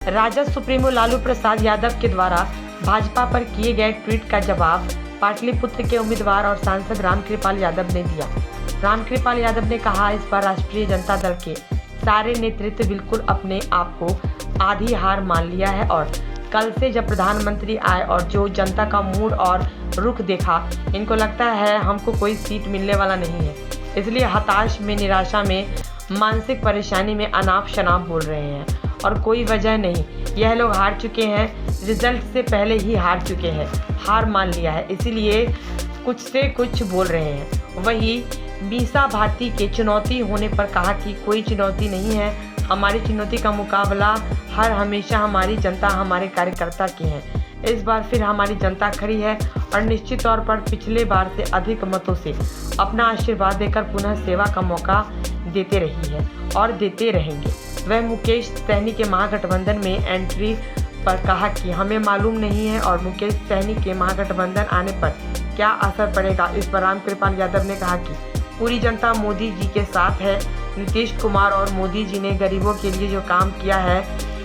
Rajad supremo Lalu Prasad Yadav के द्वारा भाजपा पर किए गए ट्वीट का जवाब पाटलिपुत्र के उम्मीदवार और सांसद रामकृपाल यादव ने दिया। रामकृपाल यादव ने कहा, इस बार राष्ट्रीय जनता दल के सारे नेतृत्व बिल्कुल अपने आप को आधी हार मान लिया है और कल से जब प्रधानमंत्री आए और जो जनता का मूड और रुख देखा, इनको लगता है हमको कोई सीट मिलने वाला नहीं है, इसलिए हताश में, निराशा में, मानसिक परेशानी में अनाप शनाप बोल रहे हैं और कोई वजह नहीं। यह लोग हार चुके हैं, रिजल्ट से पहले ही हार चुके हैं, हार मान लिया है, इसीलिए कुछ से कुछ बोल रहे हैं। वहीं मीसा भारती के चुनौती होने पर कहा कि कोई चुनौती नहीं है, हमारी चुनौती का मुकाबला हर हमेशा हमारी जनता, हमारे कार्यकर्ता की है। इस बार फिर हमारी जनता खड़ी है और निश्चित तौर पर पिछले बार से अधिक मतों से अपना आशीर्वाद देकर पुनः सेवा का मौका देते रही है और देते रहेंगे। वह मुकेश सहनी के महागठबंधन में एंट्री पर कहा कि हमें मालूम नहीं है और मुकेश सहनी के महागठबंधन आने पर क्या असर पड़ेगा। इस पर रामकृपाल यादव ने कहा कि पूरी जनता मोदी जी के साथ है। नीतीश कुमार और मोदी जी ने गरीबों के लिए जो काम किया है,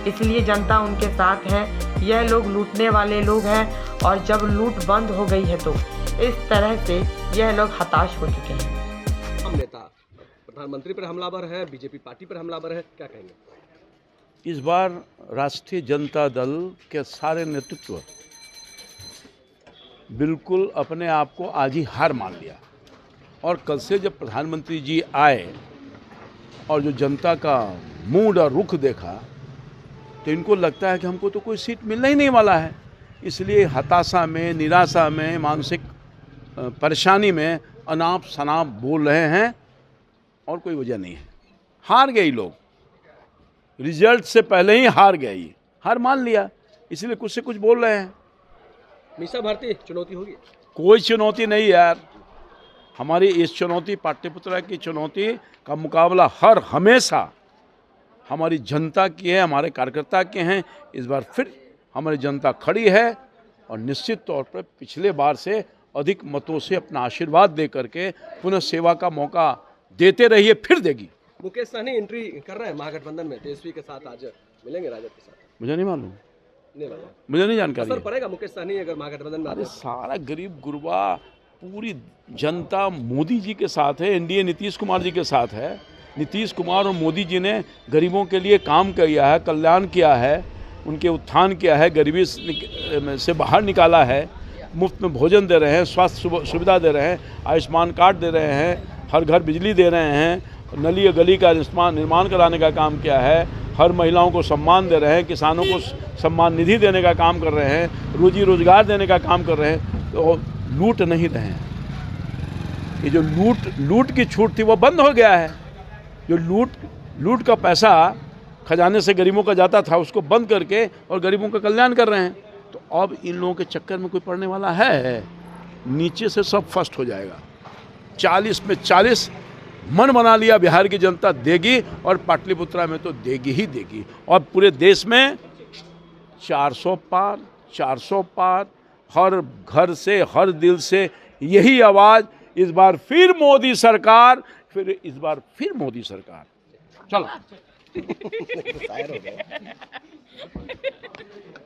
इसलिए जनता उनके साथ है। यह लोग लूटने वाले लोग हैं और जब लूट बंद हो गई है तो इस तरह से यह लोग हताश हो चुके हैं। हम नेता प्रधानमंत्री पर हमलावर है, बीजेपी पार्टी पर हमलावर है, क्या कहेंगे? इस बार राष्ट्रीय जनता दल के सारे नेतृत्व बिल्कुल अपने आप को आज ही हार मान लिया और कल से जब प्रधानमंत्री जी आए और जो जनता का मूड और रुख देखा तो इनको लगता है कि हमको तो कोई सीट मिलना ही नहीं वाला है, इसलिए हताशा में, निराशा में, मानसिक परेशानी में अनाप शनाप बोल रहे हैं और कोई वजह नहीं है। हार गए लोग, रिजल्ट से पहले ही हार गए, हार मान लिया, इसलिए कुछ से कुछ बोल रहे हैं। मीसा भारती चुनौती होगी? कोई चुनौती नहीं यार, हमारी इस चुनौती, पाटलिपुत्र की चुनौती का मुकाबला हर हमेशा हमारी जनता की है, हमारे कार्यकर्ता के हैं। इस बार फिर हमारी जनता खड़ी है और निश्चित तौर पर पिछले बार से अधिक मतों से अपना आशीर्वाद दे करके पुनः सेवा का मौका देते रहिए, फिर देगी। मुकेश सहनी एंट्री कर रहे हैं महागठबंधन में, तेजस्वी के साथ आज मिलेंगे राजद के साथ। मुझे नहीं मालूम, नहीं मालूम, मुझे नहीं जानकारी। असर पड़ेगा मुकेश सहनी अगर महागठबंधन में आते हैं? सारा गरीब गुरबा, पूरी जनता मोदी जी के साथ है, एनडीए नीतीश कुमार जी के साथ है। नीतीश कुमार और मोदी जी ने गरीबों के लिए काम किया है, कल्याण किया है, उनके उत्थान किया है, गरीबी से बाहर निकाला है, मुफ्त में भोजन दे रहे हैं, स्वास्थ्य सुविधा दे रहे हैं, आयुष्मान कार्ड दे रहे हैं, हर घर बिजली दे रहे हैं, नली गली का निर्माण कराने का काम किया है, हर महिलाओं को सम्मान दे रहे हैं, किसानों को सम्मान निधि देने का काम कर रहे हैं, रोजी रोजगार देने का काम कर रहे हैं। तो लूट नहीं रहे हैं। ये जो लूट की छूट थी वो बंद हो गया है। जो लूट का पैसा खजाने से गरीबों का जाता था उसको बंद करके और गरीबों का कल्याण कर रहे हैं। तो अब इन लोगों के चक्कर में कोई पड़ने वाला है? नीचे से सब फर्स्ट हो जाएगा। 40 में 40 मन बना लिया, बिहार की जनता देगी और पाटलिपुत्रा में तो देगी ही देगी। और पूरे देश में 400 पार, 400 पार, हर घर से, हर दिल से यही आवाज़, इस बार फिर मोदी सरकार, फिर इस बार फिर मोदी सरकार। चलो।